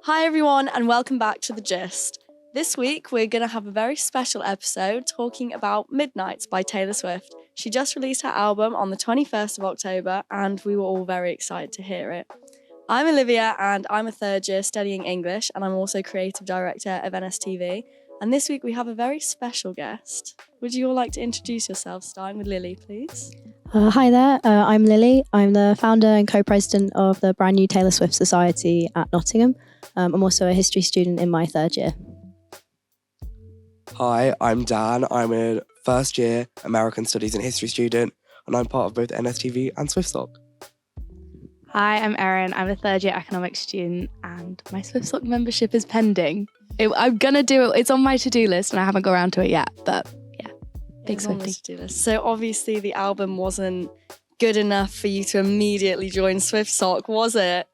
Hi everyone and welcome back to The Gist. This week we're going to have a very special episode talking about Midnights by Taylor Swift. She just released her album on the 21st of October and we were all very excited to hear it. I'm Olivia and I'm a third year studying English and I'm also creative director of NSTV. And this week we have a very special guest. Would you all like to introduce yourselves, starting with Lily, please? Hi there, I'm Lily. I'm the founder and co-president of the brand new Taylor Swift Society at Nottingham. I'm also a history student in my third year. Hi, I'm Dan. I'm a first year American Studies and History student, and I'm part of both NSTV and Soc. Hi, I'm Erin. I'm a third year economics student and my Soc membership is pending. I'm going to do it. It's on my to-do list and I haven't got around to it yet, but yeah, big Swiftie. So obviously the album wasn't good enough for you to immediately join Soc, was it?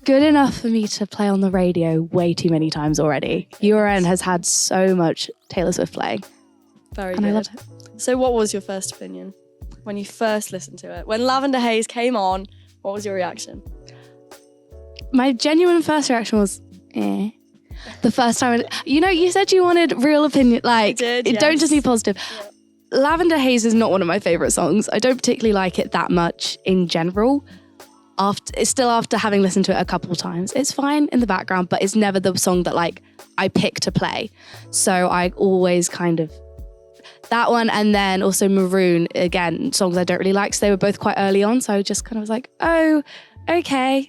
Good enough for me to play on the radio way too many times already. URN has had so much Taylor Swift playing. Very and good. I love it. So what was your first opinion when you first listened to it? When Lavender Haze came on, what was your reaction? My genuine first reaction was, eh. The first time, you said you wanted real opinion, like, did, it don't yes. just be positive. Yeah. Lavender Haze is not one of my favourite songs. I don't particularly like it that much in general. After having listened to it a couple of times, it's fine in the background, but it's never the song that like I pick to play. So I always kind of that one, and then also Maroon, again, songs I don't really like. So they were both quite early on. So I just kind of was like, oh, okay,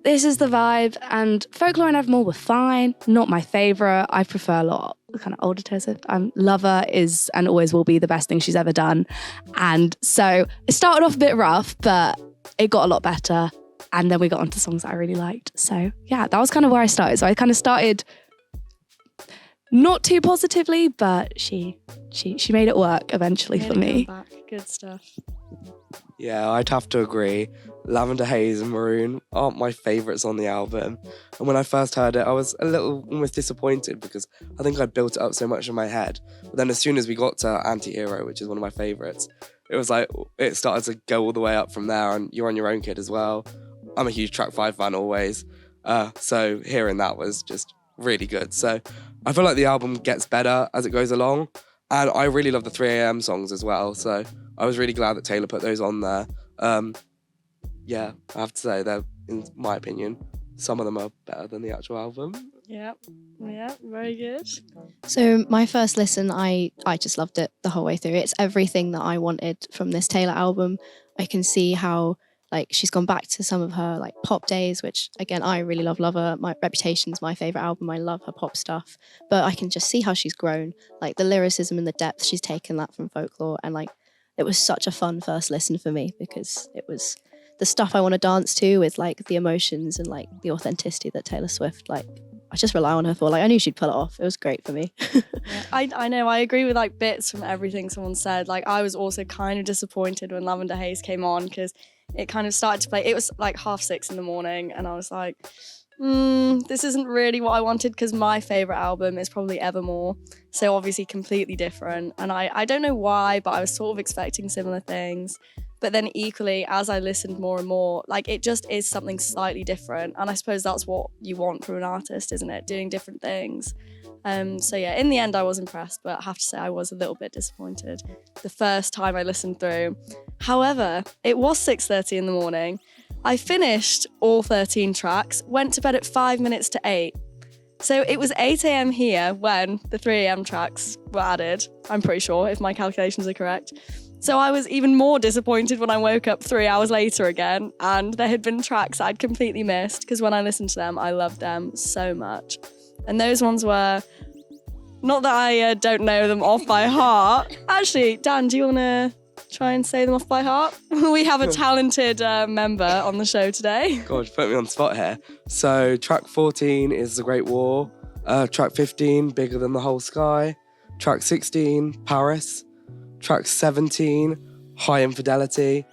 this is the vibe. And Folklore and Evermore were fine. Not my favourite. I prefer a lot kind of older Taylor Swift. Lover is and always will be the best thing she's ever done. And so it started off a bit rough, but it got a lot better. And then we got onto songs that I really liked. So yeah, that was kind of where I started. So I kind of started not too positively, but she made it work eventually for me. Good stuff. Yeah, I'd have to agree. Lavender Haze and Maroon aren't my favourites on the album. And when I first heard it, I was a little almost disappointed because I think I'd built it up so much in my head. But then as soon as we got to Anti-Hero, which is one of my favourites, it was like, it started to go all the way up from there, and You're on Your Own Kid as well. I'm a huge Track 5 fan always. So hearing that was just really good. So I feel like the album gets better as it goes along. And I really love the 3am songs as well. So I was really glad that Taylor put those on there. Yeah, I have to say that, in my opinion, some of them are better than the actual album. Yeah, very good. So my first listen, I just loved it the whole way through. It's everything that I wanted from this Taylor album. I can see how like she's gone back to some of her like pop days, which again, I really love Lover. My Reputation's my favourite album. I love her pop stuff. But I can just see how she's grown. Like the lyricism and the depth, she's taken that from Folklore. And like it was such a fun first listen for me because it was the stuff I want to dance to with like the emotions and like the authenticity that Taylor Swift, like I just rely on her for. Like I knew she'd pull it off. It was great for me. Yeah, I know, I agree with like bits from everything someone said. Like I was also kind of disappointed when Lavender Haze came on because it kind of started to play. It was like 6:30 in the morning and I was like, this isn't really what I wanted because my favourite album is probably Evermore. So obviously completely different. And I don't know why, but I was sort of expecting similar things. But then equally, as I listened more and more, like it just is something slightly different. And I suppose that's what you want from an artist, isn't it? Doing different things. So yeah, in the end, I was impressed, but I have to say I was a little bit disappointed the first time I listened through. However, it was 6:30 in the morning. I finished all 13 tracks, went to bed at 5 minutes to 8. So it was 8 a.m. here when the 3 a.m. tracks were added, I'm pretty sure, if my calculations are correct. So I was even more disappointed when I woke up 3 hours later again, and there had been tracks I'd completely missed, because when I listened to them, I loved them so much. And those ones were, not that I don't know them off by heart. Actually, Dan, do you want to try and say them off by heart? We have a talented member on the show today. God, you put me on the spot here. So track 14 is The Great War. Track 15, Bigger Than the Whole Sky. Track 16, Paris. Track 17, High Infidelity.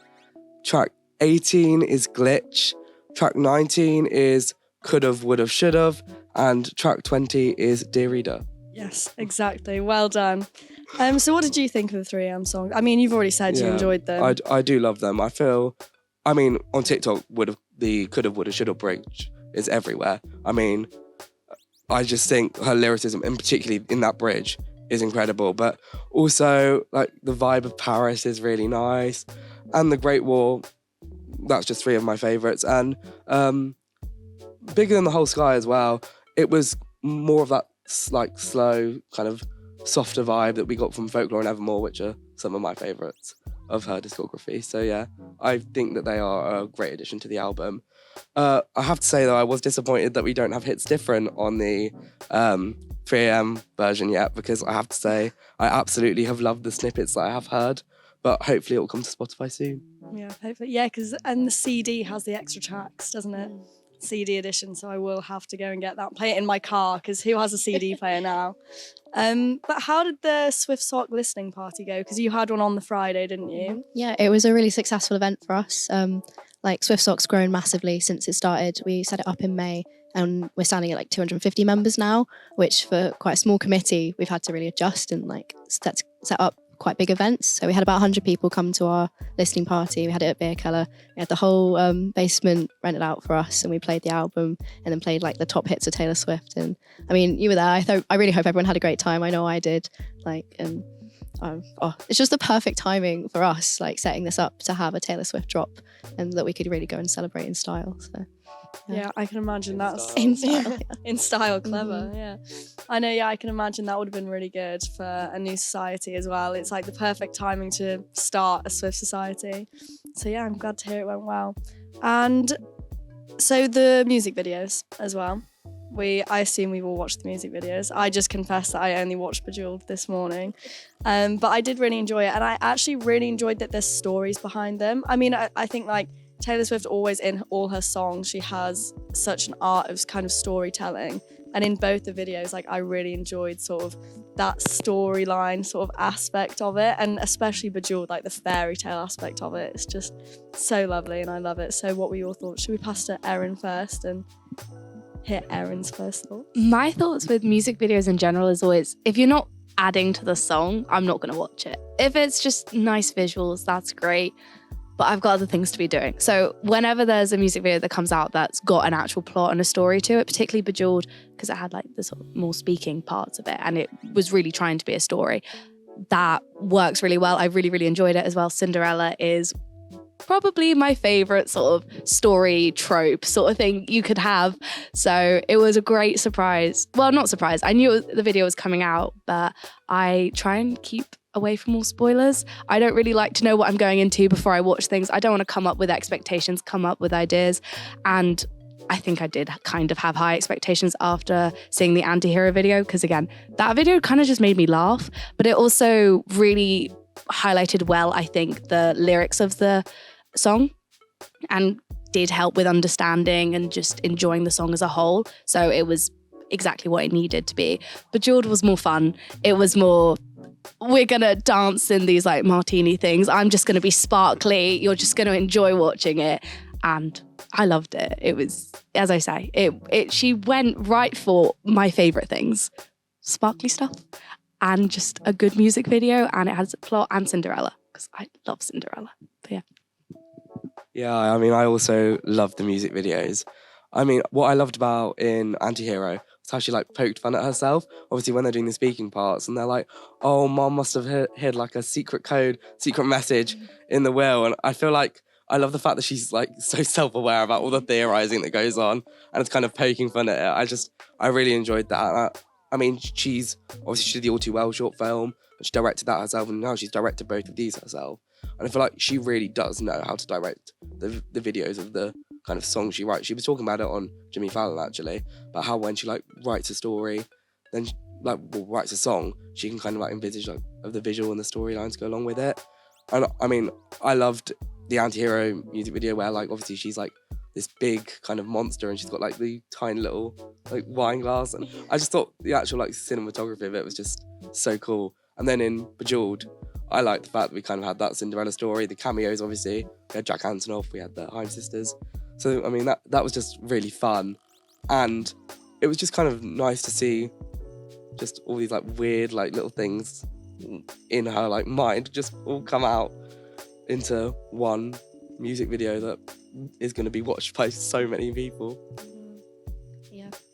Track 18 is Glitch. Track 19 is Could've, Would've, Should've. And track 20 is Dear Reader. Yes, exactly. Well done. So what did you think of the 3am songs? I mean, you've already said you enjoyed them. I do love them. I feel, I mean, on TikTok, the Could've, Would've, Should've bridge is everywhere. I mean, I just think her lyricism, and particularly in that bridge, is incredible. But also, like, the vibe of Paris is really nice. And The Great Wall, that's just 3 of my favourites. And Bigger Than the Whole Sky as well. It was more of that, like, slow, kind of softer vibe that we got from Folklore and Evermore, which are some of my favourites of her discography. So yeah, I think that they are a great addition to the album. I have to say though, I was disappointed that we don't have Hits Different on the 3am version yet, because I have to say I absolutely have loved the snippets that I have heard, but hopefully it will come to Spotify soon. Yeah, hopefully. Yeah, because the CD has the extra tracks, doesn't it? CD edition, so I will have to go and get that. Play it in my car, because who has a CD player now? But how did the Swift Soc listening party go? Because you had one on the Friday, didn't you? Yeah, it was a really successful event for us. Like Swift Soc's grown massively since it started. We set it up in May and we're standing at like 250 members now, which for quite a small committee, we've had to really adjust and like set up quite big events. So we had about 100 people come to our listening party. We had it at Beer Keller. We had the whole basement rented out for us, and we played the album and then played like the top hits of Taylor Swift. And I mean, you were there. I really hope everyone had a great time. I know I did. It's just the perfect timing for us, like setting this up to have a Taylor Swift drop, and that we could really go and celebrate in style. So yeah, I can imagine that's in style. in style, clever. Yeah, I know. Yeah, I can imagine that would have been really good for a new society as well. It's like the perfect timing to start a Swift society. So yeah, I'm glad to hear it went well. And so the music videos as well. I assume we've all watched the music videos. I just confessed that I only watched Bejeweled this morning. But I did really enjoy it. And I actually really enjoyed that there's stories behind them. I mean, I think like Taylor Swift always in all her songs, she has such an art of kind of storytelling. And in both the videos, like I really enjoyed sort of that storyline sort of aspect of it. And especially Bejeweled, like the fairy tale aspect of it. It's just so lovely and I love it. So what were your thoughts? Should we pass to Erin first and hear Erin's first thoughts? My thoughts with music videos in general is always, if you're not adding to the song, I'm not going to watch it. If it's just nice visuals, that's great. But I've got other things to be doing. So whenever there's a music video that comes out that's got an actual plot and a story to it, particularly Bejeweled, because it had like the sort of more speaking parts of it and it was really trying to be a story, that works really well. I really, really enjoyed it as well. Cinderella is probably my favorite sort of story trope sort of thing you could have. So it was a great surprise. Well, not surprise. I knew the video was coming out, but I try and keep away from all spoilers. I don't really like to know what I'm going into before I watch things. I don't want to come up with expectations, come up with ideas. And I think I did kind of have high expectations after seeing the anti-hero video, because again, that video kind of just made me laugh, but it also really highlighted well, I think, the lyrics of the song and did help with understanding and just enjoying the song as a whole. So it was exactly what it needed to be. Bejeweled was more fun. It was more, we're gonna dance in these like martini things. I'm just gonna be sparkly. You're just gonna enjoy watching it. And I loved it. It was, as I say, she went right for my favorite things. Sparkly stuff and just a good music video, and it has a plot, and Cinderella, because I love Cinderella. But yeah. Yeah, I mean, I also love the music videos. I mean, what I loved about in Antihero was how she like poked fun at herself. Obviously, when they're doing the speaking parts and they're like, oh, mom must have hid like a secret code, secret message in the will. And I feel like I love the fact that she's like so self-aware about all the theorizing that goes on and it's kind of poking fun at it. I really enjoyed that. I mean, she did the All Too Well short film and she directed that herself, and now she's directed both of these herself. And I feel like she really does know how to direct the videos of the kind of songs she writes. She was talking about it on Jimmy Fallon, actually, about how when she like writes a story, then she, writes a song, she can kind of like envisage like of the visual and the storylines go along with it. And I mean, I loved the Anti-Hero music video where like obviously she's like this big kind of monster and she's got like the tiny little like wine glass, and I just thought the actual like cinematography of it was just so cool. And then in Bejeweled, I like the fact that we kind of had that Cinderella story, the cameos obviously, we had Jack Antonoff, we had the Haim sisters. So I mean that was just really fun, and it was just kind of nice to see just all these like weird like little things in her like mind just all come out into one music video that is going to be watched by so many people.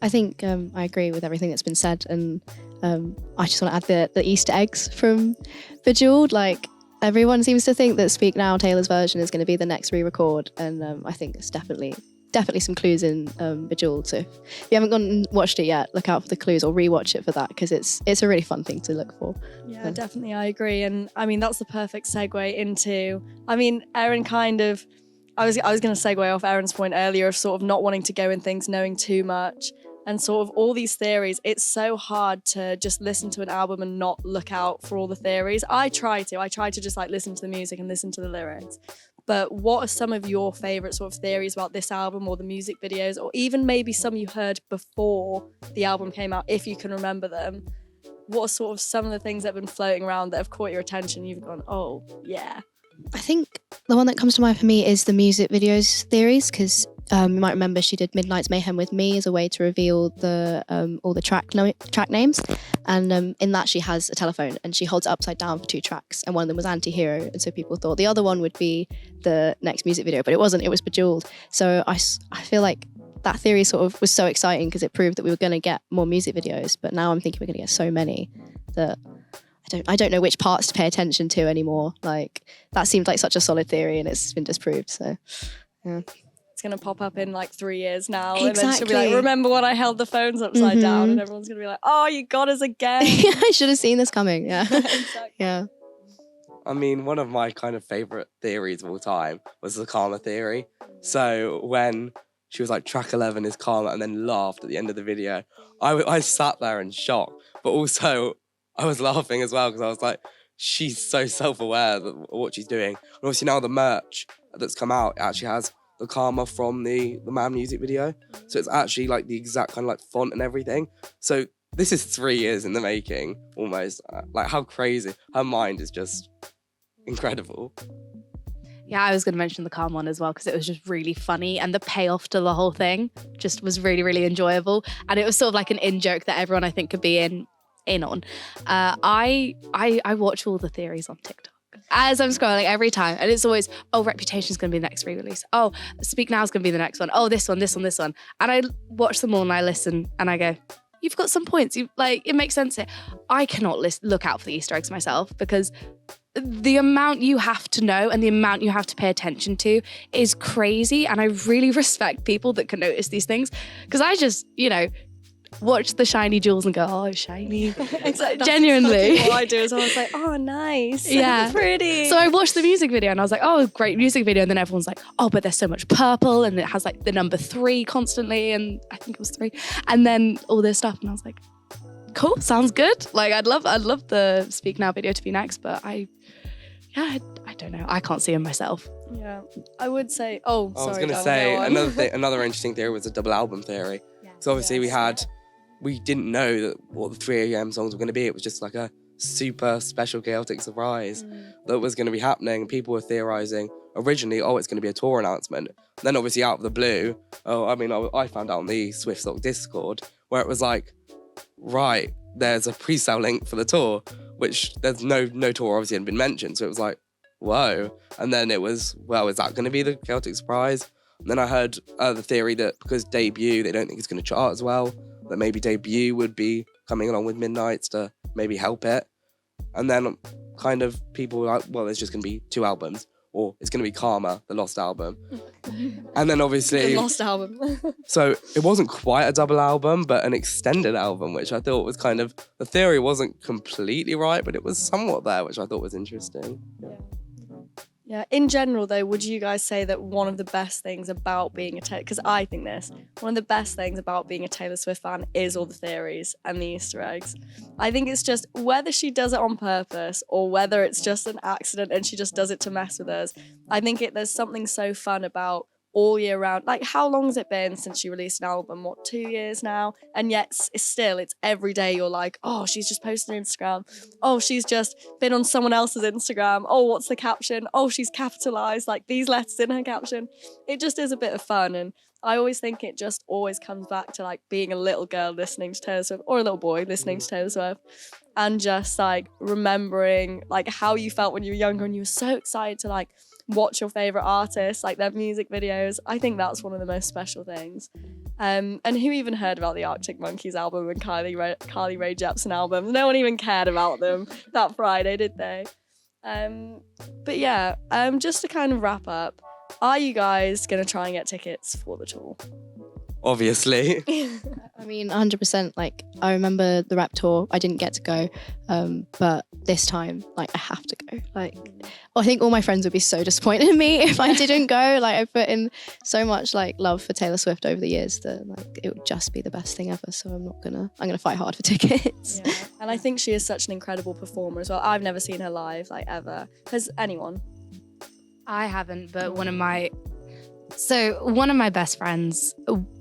I think I agree with everything that's been said, and I just want to add the Easter eggs from Bejeweled. Like, everyone seems to think that Speak Now, Taylor's version, is going to be the next re-record, and I think it's definitely some clues in Bejeweled. So if you haven't gone and watched it yet, look out for the clues or rewatch it for that, because it's a really fun thing to look for. Yeah, definitely, I agree. And I mean, that's the perfect segue into, I mean, Erin kind of, I was going to segue off Erin's point earlier of sort of not wanting to go in things knowing too much, and sort of all these theories. It's so hard to just listen to an album and not look out for all the theories. I try to just like listen to the music and listen to the lyrics. But what are some of your favourite sort of theories about this album or the music videos, or even maybe some you heard before the album came out, if you can remember them? What are sort of some of the things that have been floating around that have caught your attention? You've gone, oh, yeah. I think the one that comes to mind for me is the music videos theories, because you might remember she did Midnight's Mayhem with Me as a way to reveal the all the track names, and in that she has a telephone and she holds it upside down for 2 tracks, and one of them was Anti-Hero, and so people thought the other one would be the next music video, but it wasn't. It was Bejeweled. So I feel like that theory sort of was so exciting because it proved that we were going to get more music videos, but now I'm thinking we're going to get so many that I don't know which parts to pay attention to anymore. Like, that seemed like such a solid theory and it's been disproved. So, yeah. It's going to pop up in like 3 years now. Exactly. And then she'll be like, remember when I held the phones upside down? And everyone's going to be like, oh, you got us again. I should have seen this coming. Yeah. Exactly. Yeah. I mean, one of my kind of favourite theories of all time was the karma theory. So when she was like, track 11 is karma, and then laughed at the end of the video, I sat there in shock. But also, I was laughing as well because I was like, she's so self-aware of what she's doing. And obviously now the merch that's come out actually has the karma from the Man music video. So it's actually like the exact kind of like font and everything. So this is 3 years in the making, almost. Like, how crazy. Her mind is just incredible. Yeah, I was going to mention the calm one as well because it was just really funny, and the payoff to the whole thing just was really, really enjoyable. And it was sort of like an in-joke that everyone I think could be in on. I watch all the theories on TikTok as I'm scrolling every time, and it's always, oh, Reputation's going to be the next re-release. Oh, Speak Now is going to be the next one. Oh, this one. And I watch them all and I listen and I go, you've got some points. It makes sense here. I cannot look out for the Easter eggs myself because the amount you have to know and the amount you have to pay attention to is crazy. And I really respect people that can notice these things, because I just, watch the shiny jewels and go, oh, shiny. Exactly. Genuinely. What I do is I was like, oh, nice. Yeah. Pretty. So I watched the music video and I was like, oh, great music video. And then everyone's like, oh, but there's so much purple and it has like the number 3 constantly. And I think it was 3. And then all this stuff. And I was like, cool, sounds good. Like, I'd love the Speak Now video to be next, but I don't know. I can't see him myself. Yeah. I would say, I was going to say, another interesting theory was the double album theory. So obviously we didn't know that what the 3 AM songs were going to be. It was just like a super special chaotic surprise that was going to be happening. People were theorizing originally, it's going to be a tour announcement. Then obviously out of the blue, I found out on the Swift Soc Discord where it was like, right, there's a pre-sale link for the tour, which there's no tour obviously hadn't been mentioned. So it was like, whoa. And then it was, well, is that going to be the chaotic surprise? And then I heard the theory that because Debut, they don't think it's going to chart as well, that maybe Debut would be coming along with Midnight's to maybe help it. And then kind of people were like, well, there's just going to be 2 albums, or it's going to be Karma, the lost album. And then obviously... The lost album. So it wasn't quite a double album, but an extended album, which I thought was kind of... The theory wasn't completely right, but it was somewhat there, which I thought was interesting. Yeah, in general though, would you guys say that one of the best things about being because I think one of the best things about being a Taylor Swift fan is all the theories and the Easter eggs. I think it's just whether she does it on purpose or whether it's just an accident and she just does it to mess with us. I think there's something so fun about all year round. Like, how long has it been since she released an album? 2 years now? And yet it's every day you're like, oh, she's just posted on Instagram. Oh, she's just been on someone else's Instagram. Oh, what's the caption? Oh, she's capitalized like these letters in her caption. It just is a bit of fun. And I always think it just always comes back to like being a little girl listening to Taylor Swift, or a little boy listening to Taylor Swift, and just like remembering like how you felt when you were younger and you were so excited to like watch your favorite artists, like their music videos. I think that's one of the most special things. And who even heard about the Arctic Monkeys album and Carly Rae Jepsen album? No one even cared about them that Friday, did they? But yeah, just to kind of wrap up, are you guys going to try and get tickets for the tour? Obviously. I mean, 100%. Like, I remember the rap tour, I didn't get to go, but this time, like, I have to go. Like, I think all my friends would be so disappointed in me if I didn't go. Like, I put in so much like love for Taylor Swift over the years that like it would just be the best thing ever. So I'm gonna fight hard for tickets. Yeah. And I think she is such an incredible performer as well. I've never seen her live, like, ever. Has anyone? I haven't, but one of my best friends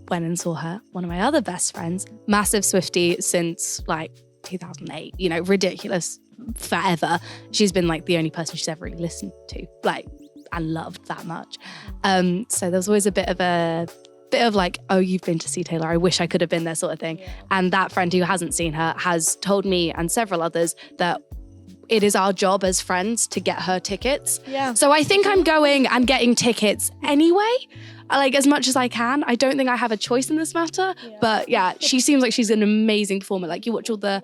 went and saw her. One of my other best friends, massive Swiftie since like 2008, you know, ridiculous, forever. She's been like the only person she's ever really listened to, like, and loved that much. So there's always a bit of like, oh, you've been to see Taylor, I wish I could have been there sort of thing. Yeah. And that friend who hasn't seen her has told me and several others that it is our job as friends to get her tickets. Yeah. So I think I'm going and getting tickets anyway, like as much as I can. I don't think I have a choice in this matter, but yeah, she seems like she's an amazing performer. Like, you watch all the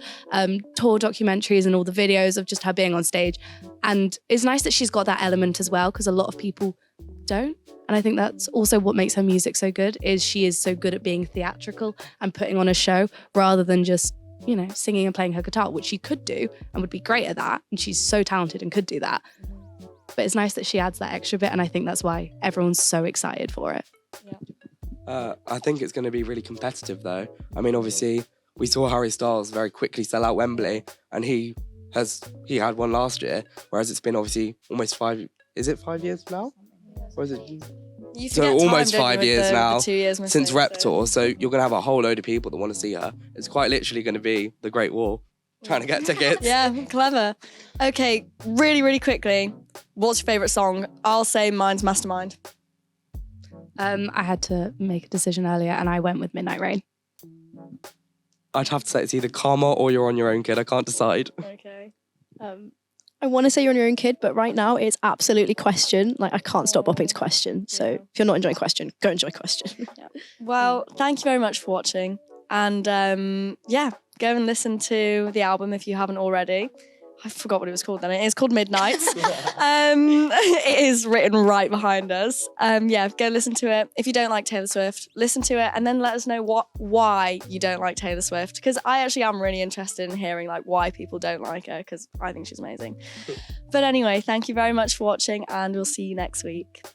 tour documentaries and all the videos of just her being on stage. And it's nice that she's got that element as well, because a lot of people don't. And I think that's also what makes her music so good, is she is so good at being theatrical and putting on a show rather than just, you know, singing and playing her guitar, which she could do and would be great at that. And she's so talented and could do that. But it's nice that she adds that extra bit. And I think that's why everyone's so excited for it. I think it's going to be really competitive, though. I mean, obviously, we saw Harry Styles very quickly sell out Wembley, and he had one last year, whereas it's been obviously almost 5 years now? Or is it? So almost 5 years now 2 years since Rep Tour. So you're going to have a whole load of people that want to see her. It's quite literally going to be the Great Wall trying to get tickets. Yeah, clever. Okay, really, really quickly, what's your favourite song? I'll say mine's Mastermind. I had to make a decision earlier and I went with Midnight Rain. I'd have to say it's either Karma or You're on Your Own, Kid. I can't decide. Okay. I want to say You're on Your Own, Kid, but right now it's absolutely Question. Like, I can't stop bopping to Question. So if you're not enjoying Question, go enjoy Question. Well, thank you very much for watching. And yeah, go and listen to the album if you haven't already. I forgot what it was called then. It is called Midnight. It is written right behind us. Yeah, go listen to it. If you don't like Taylor Swift, listen to it and then let us know why you don't like Taylor Swift. Because I actually am really interested in hearing like why people don't like her, because I think she's amazing. But anyway, thank you very much for watching and we'll see you next week.